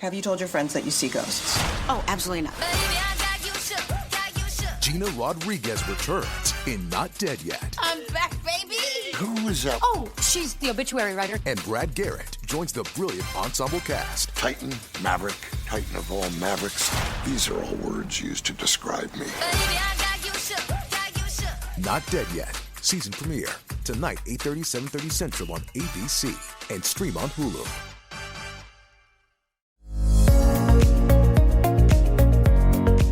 have you told your friends that you see ghosts? Oh, absolutely not. Gina Rodriguez returns in Not Dead Yet. I'm back, baby. Who is that? Oh, she's the obituary writer. And Brad Garrett joins the brilliant ensemble cast. Titan, Maverick, Titan of all Mavericks. These are all words used to describe me. Not Dead Yet. Season premiere. Tonight, 8:30, 7:30 Central on ABC. And stream on Hulu.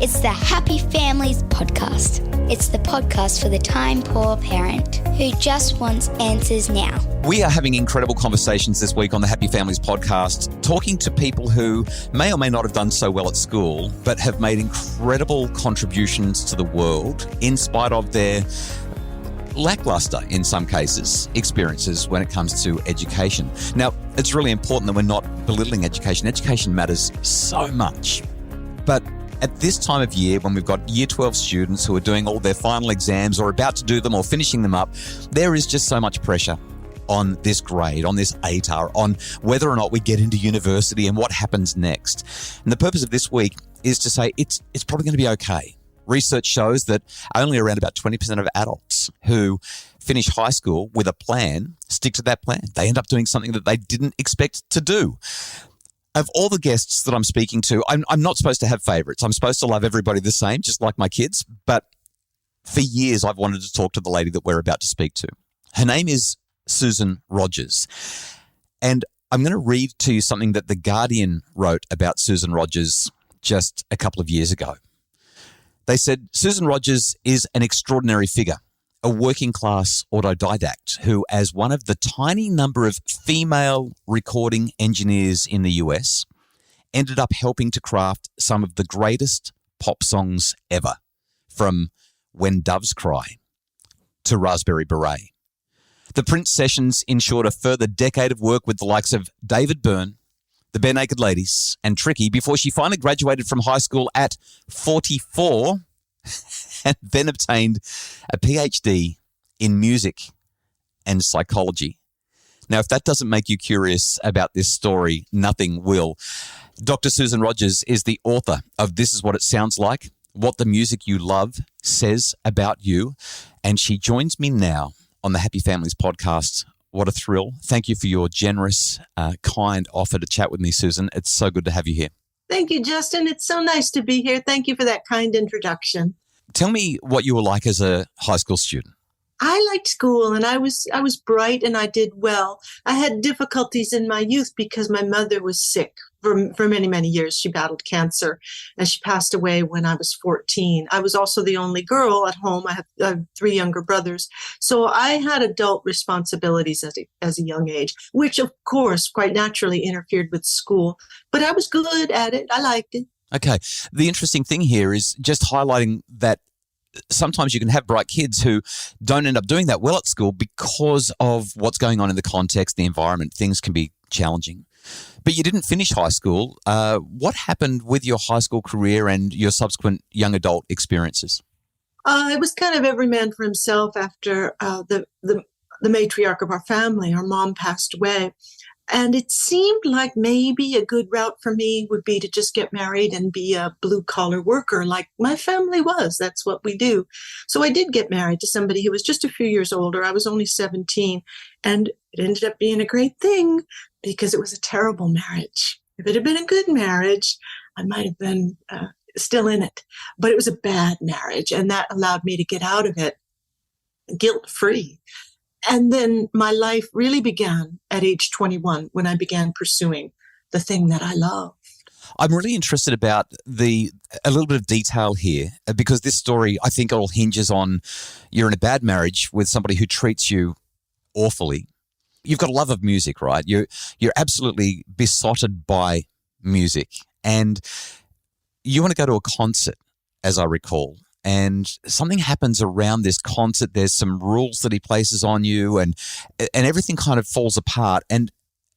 It's the Happy Families podcast. It's the podcast for the time-poor parent who just wants answers now. We are having incredible conversations this week on the Happy Families podcast, talking to people who may or may not have done so well at school, but have made incredible contributions to the world in spite of their lackluster, in some cases, experiences when it comes to education. Now, it's really important that we're not belittling education. Education matters so much. But at this time of year, when we've got Year 12 students who are doing all their final exams or about to do them or finishing them up, there is just so much pressure on this grade, on this ATAR, on whether or not we get into university and what happens next. And the purpose of this week is to say it's probably going to be okay. Research shows that only around about 20% of adults who finish high school with a plan stick to that plan. They end up doing something that they didn't expect to do. Of all the guests that I'm speaking to, I'm not supposed to have favorites. I'm supposed to love everybody the same, just like my kids. But for years, I've wanted to talk to the lady that we're about to speak to. Her name is Susan Rogers. And I'm going to read to you something that The Guardian wrote about Susan Rogers just a couple of years ago. They said, Susan Rogers is an extraordinary figure, a working-class autodidact who, as one of the tiny number of female recording engineers in the US, ended up helping to craft some of the greatest pop songs ever, from When Doves Cry to Raspberry Beret. The Prince sessions ensured a further decade of work with the likes of David Byrne, the Bare Naked Ladies, and Tricky before she finally graduated from high school at 44 and then obtained a PhD in music and psychology. Now, if that doesn't make you curious about this story, nothing will. Dr. Susan Rogers is the author of This Is What It Sounds Like, What the Music You Love Says About You, and she joins me now on the Happy Families podcast. What a thrill. Thank you for your generous, kind offer to chat with me, Susan. It's so good to have you here. Thank you, Justin. It's so nice to be here. Thank you for that kind introduction. Tell me what you were like as a high school student. I liked school and I was bright and I did well. I had difficulties in my youth because my mother was sick for many, many years. She battled cancer and she passed away when I was 14. I was also the only girl at home. I have 3 younger brothers. So I had adult responsibilities as a young age, which of course quite naturally interfered with school. But I was good at it. I liked it. Okay. The interesting thing here is just highlighting that sometimes you can have bright kids who don't end up doing that well at school because of what's going on in the context, the environment. Things can be challenging. But you didn't finish high school. What happened with your high school career and your subsequent young adult experiences? It was kind of every man for himself after the matriarch of our family, our mom, passed away. And it seemed like maybe a good route for me would be to just get married and be a blue-collar worker like my family was. That's what we do. So I did get married to somebody who was just a few years older. I was only 17. And it ended up being a great thing because it was a terrible marriage. If it had been a good marriage, I might have been still in it. But it was a bad marriage, and that allowed me to get out of it guilt-free. And then my life really began at age 21 when I began pursuing the thing that I love. I'm really interested about a little bit of detail here because this story, I think, all hinges on you're in a bad marriage with somebody who treats you awfully. You've got a love of music, right? You're absolutely besotted by music, and you want to go to a concert, as I recall. And something happens around this concert. There's some rules that he places on you and everything kind of falls apart. And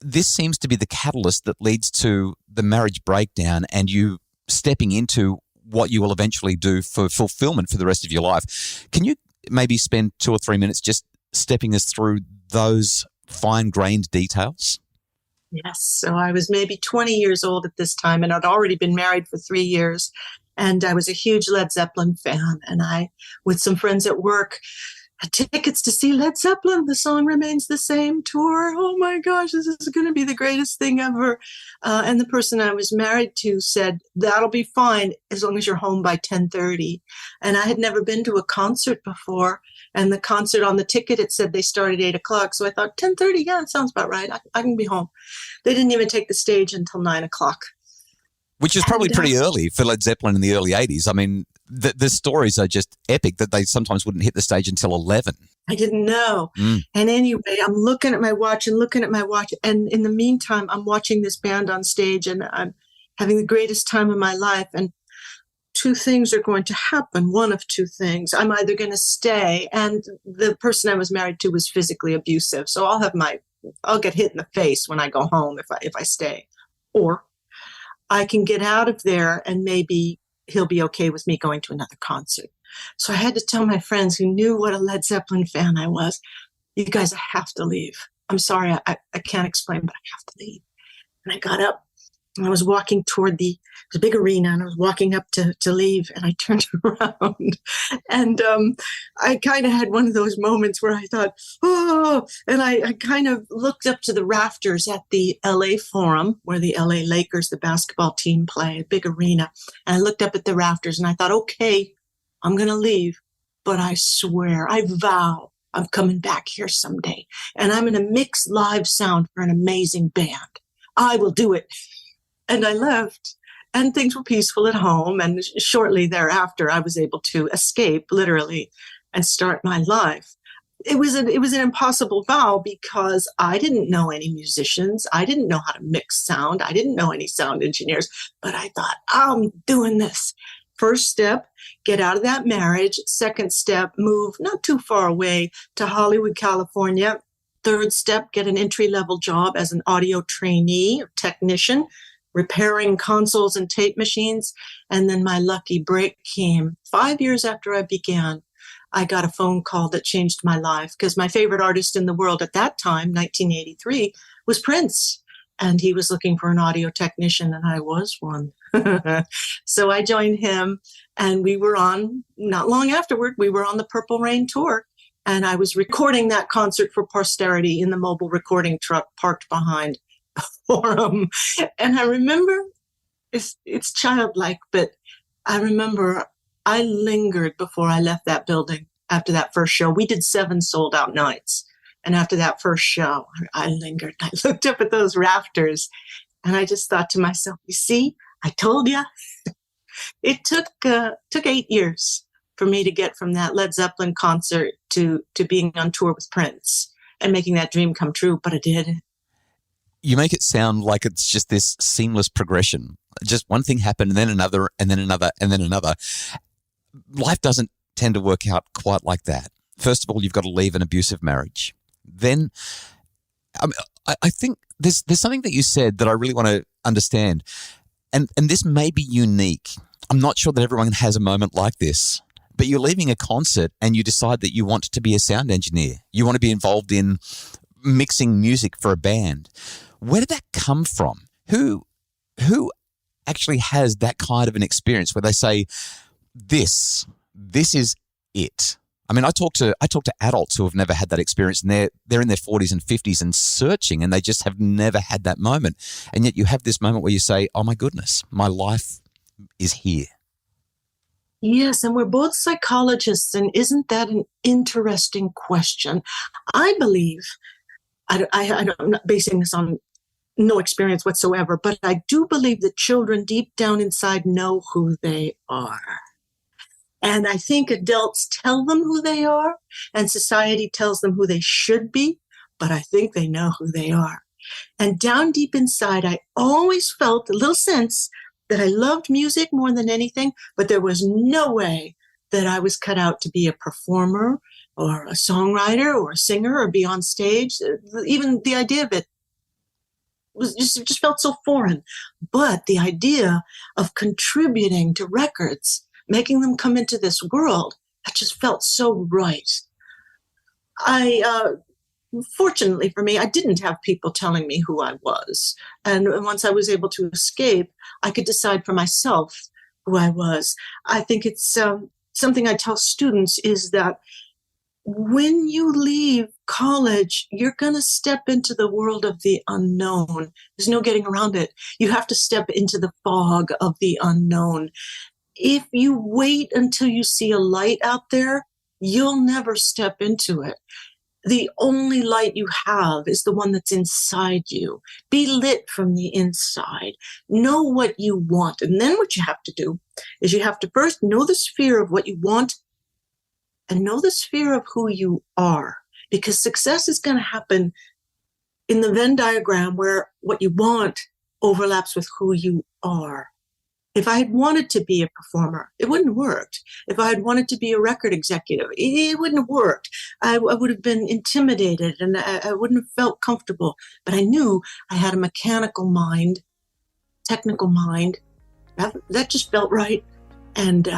this seems to be the catalyst that leads to the marriage breakdown and you stepping into what you will eventually do for fulfillment for the rest of your life. Can you maybe spend 2 or 3 minutes just stepping us through those fine-grained details? Yes. So I was maybe 20 years old at this time, and I'd already been married for 3 years. And I was a huge Led Zeppelin fan. And I, with some friends at work, had tickets to see Led Zeppelin, The Song Remains the Same tour. Oh my gosh, this is going to be the greatest thing ever. And the person I was married to said, that'll be fine as long as you're home by 10:30. And I had never been to a concert before. And the concert on the ticket, it said they started 8 o'clock. So I thought 10:30, yeah, it sounds about right. I can be home. They didn't even take the stage until 9 o'clock. Which is probably pretty early for Led Zeppelin in the early 80s. I mean, the stories are just epic that they sometimes wouldn't hit the stage until 11. I didn't know. And anyway, I'm looking at my watch. And in the meantime, I'm watching this band on stage and I'm having the greatest time of my life. And two things are going to happen. One of two things. I'm either going to stay, and the person I was married to was physically abusive. So I'll get hit in the face when I go home if I stay. Or I can get out of there and maybe he'll be okay with me going to another concert. So I had to tell my friends who knew what a Led Zeppelin fan I was, you guys, I have to leave. I'm sorry, I can't explain, but I have to leave. And I got up and I was walking toward the big arena, and I was walking up to leave, and I turned around and I kind of had one of those moments where I thought, oh, and I kind of looked up to the rafters at the LA Forum where the LA Lakers, the basketball team, play, a big arena. And I looked up at the rafters and I thought, okay, I'm going to leave, but I swear, I vow I'm coming back here someday, and I'm going to mix live sound for an amazing band. I will do it. And I left, and things were peaceful at home. And shortly thereafter, I was able to escape, literally, and start my life. It was an impossible vow because I didn't know any musicians. I didn't know how to mix sound. I didn't know any sound engineers. But I thought, I'm doing this. First step, get out of that marriage. Second step, move not too far away to Hollywood, California. Third step, get an entry-level job as an audio trainee or technician, repairing consoles and tape machines. And then my lucky break came. 5 years after I began, I got a phone call that changed my life because my favorite artist in the world at that time, 1983, was Prince. And he was looking for an audio technician, and I was one. So I joined him, and we were on, not long afterward, we were on the Purple Rain tour. And I was recording that concert for posterity in the mobile recording truck parked behind a Forum. And I remember, it's childlike, but I remember I lingered before I left that building after that first show. We did 7 sold out nights. And after that first show, I lingered. I looked up at those rafters and I just thought to myself, you see, I told you. It took 8 years for me to get from that Led Zeppelin concert to being on tour with Prince and making that dream come true, but I did. You make it sound like it's just this seamless progression. Just one thing happened and then another and then another and then another. Life doesn't tend to work out quite like that. First of all, you've got to leave an abusive marriage. Then I think there's something that you said that I really want to understand. And this may be unique. I'm not sure that everyone has a moment like this. But you're leaving a concert and you decide that you want to be a sound engineer. You want to be involved in mixing music for a band. Where did that come from? Who actually has that kind of an experience where they say, this is it? I mean, I talk to adults who have never had that experience, and they're in their 40s and 50s and searching, and they just have never had that moment. And yet you have this moment where you say, oh my goodness, my life is here. Yes, and we're both psychologists, and isn't that an interesting question? I believe, I'm not basing this on no experience whatsoever, but I do believe that children deep down inside know who they are. And I think adults tell them who they are, and society tells them who they should be, but I think they know who they are. And down deep inside, I always felt a little sense that I loved music more than anything, but there was no way that I was cut out to be a performer or a songwriter or a singer or be on stage. Even the idea of it was just felt so foreign. But the idea of contributing to records, making them come into this world, that just felt so right. I fortunately for me, I didn't have people telling me who I was. And once I was able to escape, I could decide for myself who I was. I think it's something I tell students is that when you leave college, you're going to step into the world of the unknown. There's no getting around it. You have to step into the fog of the unknown. If you wait until you see a light out there, you'll never step into it. The only light you have is the one that's inside you. Be lit from the inside. Know what you want. And then what you have to do is you have to first know the sphere of what you want and know the sphere of who you are. Because success is going to happen in the Venn diagram where what you want overlaps with who you are. If I had wanted to be a performer, it wouldn't have worked. If I had wanted to be a record executive, it wouldn't have worked. I would have been intimidated and I wouldn't have felt comfortable. But I knew I had a mechanical mind, technical mind. That just felt right. And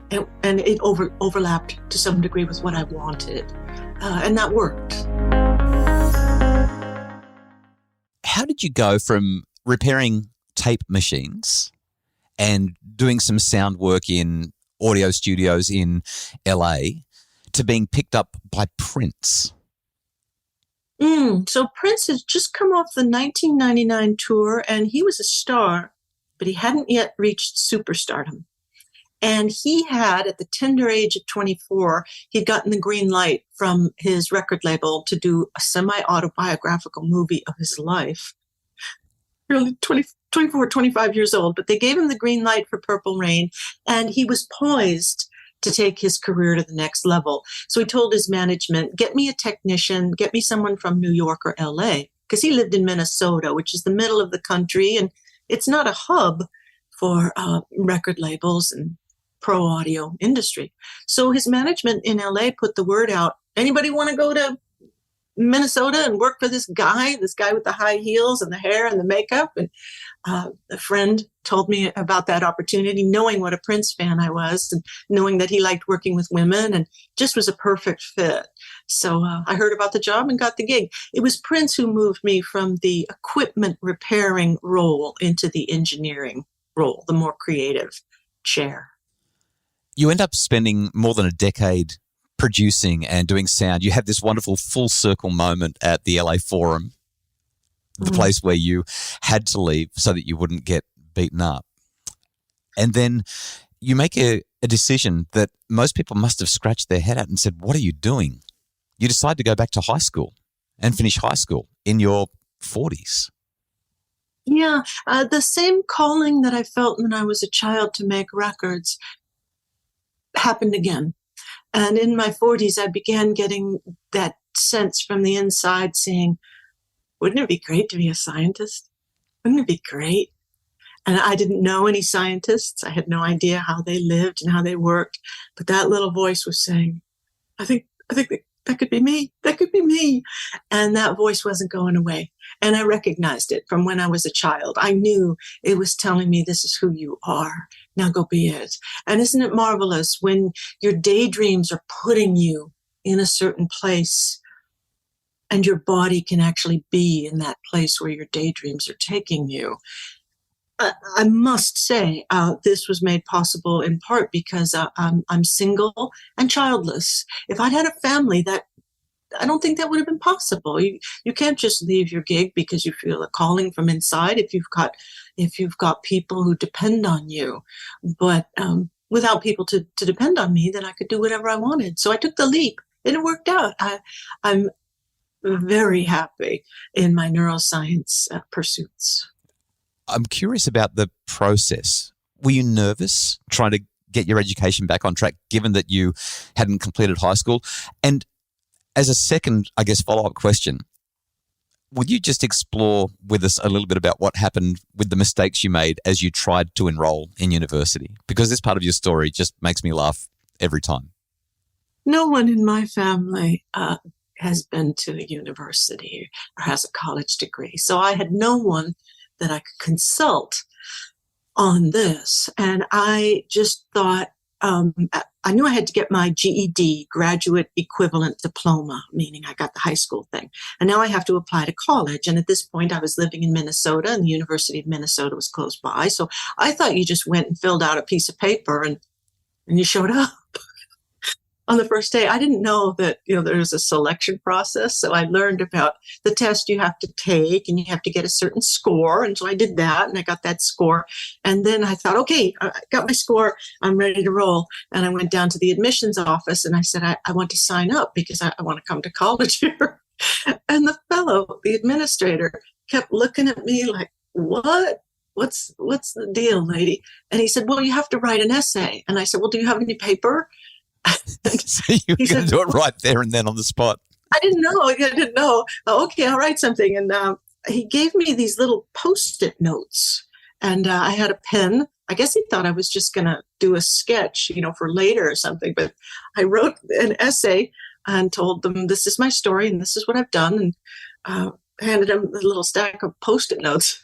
it overlapped to some degree with what I wanted. And that worked. How did you go from repairing tape machines and doing some sound work in audio studios in LA to being picked up by Prince? So Prince has just come off the 1999 tour, and he was a star, but he hadn't yet reached superstardom. And he had, at the tender age of 24, he'd gotten the green light from his record label to do a semi-autobiographical movie of his life. Really 24, 25 years old, but they gave him the green light for Purple Rain, and he was poised to take his career to the next level. So he told his management, get me a technician, get me someone from New York or LA, because he lived in Minnesota, which is the middle of the country, and it's not a hub for record labels and pro audio industry. So his management in LA put the word out, anybody want to go to Minnesota and work for this guy with the high heels and the hair and the makeup? And a friend told me about that opportunity, knowing what a Prince fan I was and knowing that he liked working with women and just was a perfect fit. So I heard about the job and got the gig. It was Prince who moved me from the equipment repairing role into the engineering role, the more creative chair. You end up spending more than a decade producing and doing sound. You have this wonderful full circle moment at the LA Forum, the place where you had to leave so that you wouldn't get beaten up. And then you make a decision that most people must have scratched their head at and said, what are you doing? You decide to go back to high school and finish high school in your 40s. Yeah, the same calling that I felt when I was a child to make records happened again. And in my 40s, I began getting that sense from the inside saying, wouldn't it be great to be a scientist? Wouldn't it be great? And I didn't know any scientists. I had no idea how they lived and how they worked. But that little voice was saying, I think that could be me. That could be me. And that voice wasn't going away. And I recognized it from when I was a child. I knew it was telling me this is who you are. Now go be it. And isn't it marvelous when your daydreams are putting you in a certain place and your body can actually be in that place where your daydreams are taking you? I must say this was made possible in part because I'm single and childless. If I'd had a family, I don't think that would have been possible. You can't just leave your gig because you feel a calling from inside if you've got people who depend on you. But without people to depend on me, then I could do whatever I wanted. So I took the leap and it worked out. I'm very happy in my neuroscience pursuits. I'm curious about the process. Were you nervous trying to get your education back on track, given that you hadn't completed high school? And as a second, I guess, follow-up question, would you just explore with us a little bit about what happened with the mistakes you made as you tried to enroll in university? Because this part of your story just makes me laugh every time. No one in my family has been to university or has a college degree. So I had no one that I could consult on this. And I just thought, I knew I had to get my GED, graduate equivalent diploma, meaning I got the high school thing. And now I have to apply to college. And at this point, I was living in Minnesota, and the University of Minnesota was close by. So I thought you just went and filled out a piece of paper and you showed up. On the first day, I didn't know that, there was a selection process. So I learned about the test you have to take, and you have to get a certain score. And so I did that, and I got that score. And then I thought, okay, I got my score. I'm ready to roll. And I went down to the admissions office, and I said, I want to sign up because I want to come to college here. And the administrator, kept looking at me like, what? What's the deal, lady? And he said, well, you have to write an essay. And I said, well, do you have any paper? So you were going to do it right there and then on the spot. I didn't know. Okay, I'll write something. And he gave me these little Post-it notes. And I had a pen. I guess he thought I was just going to do a sketch, for later or something. But I wrote an essay and told them, this is my story and this is what I've done. And handed him a little stack of Post-it notes.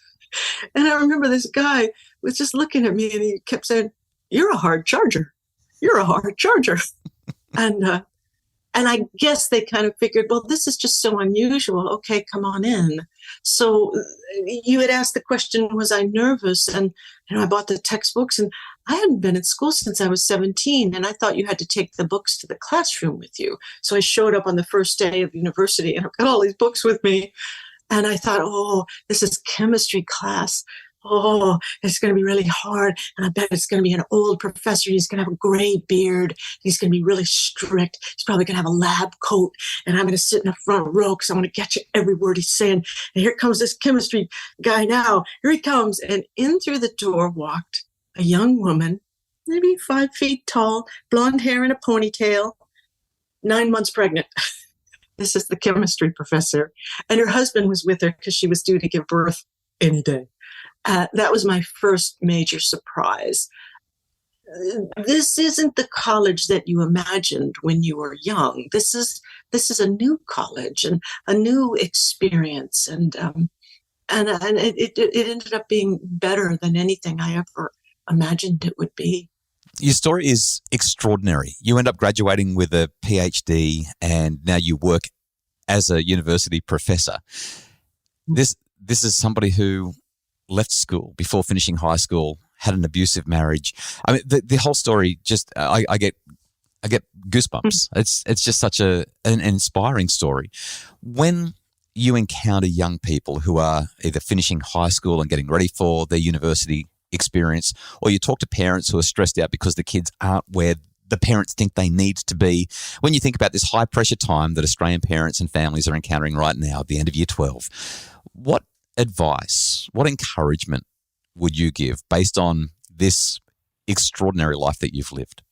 And I remember this guy was just looking at me, and he kept saying, you're a hard charger. You're a hard charger. And I guess they kind of figured, well, this is just so unusual. Okay, come on in. So you had asked the question, was I nervous? And, I bought the textbooks, and I hadn't been at school since I was 17. And I thought you had to take the books to the classroom with you. So I showed up on the first day of university, and I've got all these books with me. And I thought, oh, this is chemistry class. Oh, it's going to be really hard. And I bet it's going to be an old professor. He's going to have a gray beard. He's going to be really strict. He's probably going to have a lab coat. And I'm going to sit in the front row because I want to get you every word he's saying. And here comes this chemistry guy now. Here he comes. And in through the door walked a young woman, maybe 5 feet tall, blonde hair in a ponytail, 9 months pregnant. This is the chemistry professor. And her husband was with her because she was due to give birth any day. That was my first major surprise. This isn't the college that you imagined when you were young. This is a new college and a new experience, and it ended up being better than anything I ever imagined it would be. Your story is extraordinary. You end up graduating with a PhD, and now you work as a university professor. This is somebody who left school before finishing high school, had an abusive marriage. I mean, the whole story just I get goosebumps. It's just such an inspiring story. When you encounter young people who are either finishing high school and getting ready for their university experience, or you talk to parents who are stressed out because the kids aren't where the parents think they need to be, when you think about this high pressure time that Australian parents and families are encountering right now at the end of year 12, what advice, what encouragement would you give based on this extraordinary life that you've lived?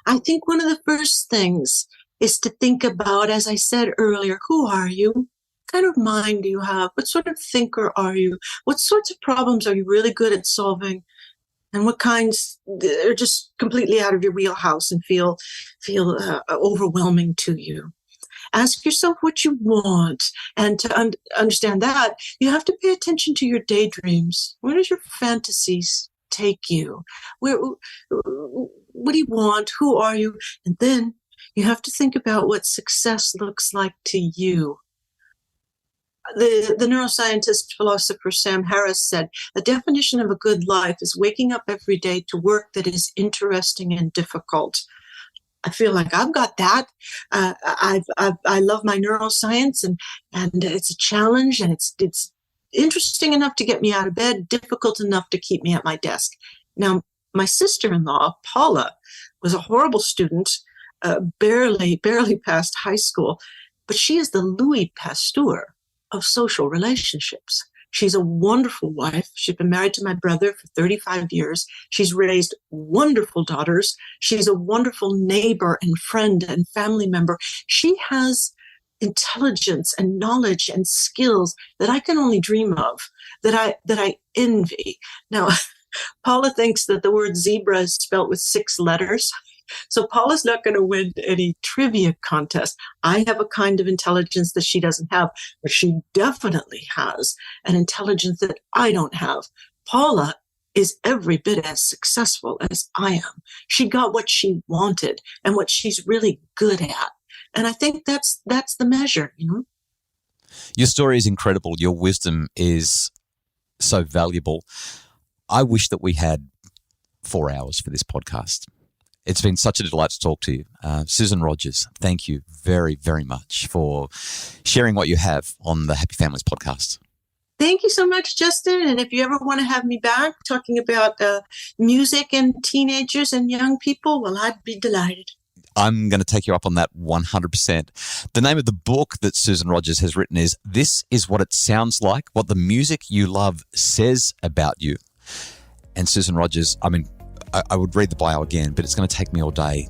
I think one of the first things is to think about, as I said earlier, who are you? What kind of mind do you have? What sort of thinker are you? What sorts of problems are you really good at solving? And what kinds are just completely out of your wheelhouse and feel overwhelming to you? Ask yourself what you want. And to understand that, you have to pay attention to your daydreams. Where does your fantasies take you? What do you want? Who are you? And then you have to think about what success looks like to you. The neuroscientist philosopher Sam Harris said, the definition of a good life is waking up every day to work that is interesting and difficult. I feel like I've got that. I love my neuroscience, and it's a challenge, and it's interesting enough to get me out of bed, difficult enough to keep me at my desk. Now, my sister-in-law, Paula, was a horrible student, barely passed high school, but she is the Louis Pasteur of social relationships. She's a wonderful wife. She's been married to my brother for 35 years. She's raised wonderful daughters. She's a wonderful neighbor and friend and family member. She has intelligence and knowledge and skills that I can only dream of, that I envy. Now, Paula thinks that the word zebra is spelt with 6 letters. So Paula's not going to win any trivia contest. I have a kind of intelligence that she doesn't have, but she definitely has an intelligence that I don't have. Paula is every bit as successful as I am. She got what she wanted and what she's really good at. And I think that's the measure, you know? Your story is incredible. Your wisdom is so valuable. I wish that we had 4 hours for this podcast. It's been such a delight to talk to you. Susan Rogers, thank you very, very much for sharing what you have on the Happy Families podcast. Thank you so much, Justin. And if you ever want to have me back talking about music and teenagers and young people, well, I'd be delighted. I'm going to take you up on that 100%. The name of the book that Susan Rogers has written is This Is What It Sounds Like, What the Music You Love Says About You. And Susan Rogers, I mean, I would read the bio again, but it's going to take me all day.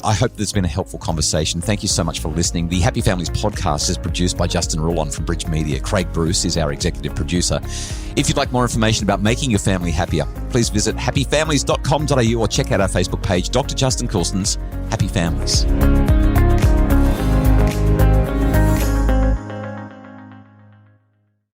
I hope there's been a helpful conversation. Thank you so much for listening. The Happy Families podcast is produced by Justin Rulon from Bridge Media. Craig Bruce is our executive producer. If you'd like more information about making your family happier, please visit happyfamilies.com.au or check out our Facebook page, Dr. Justin Coulston's Happy Families.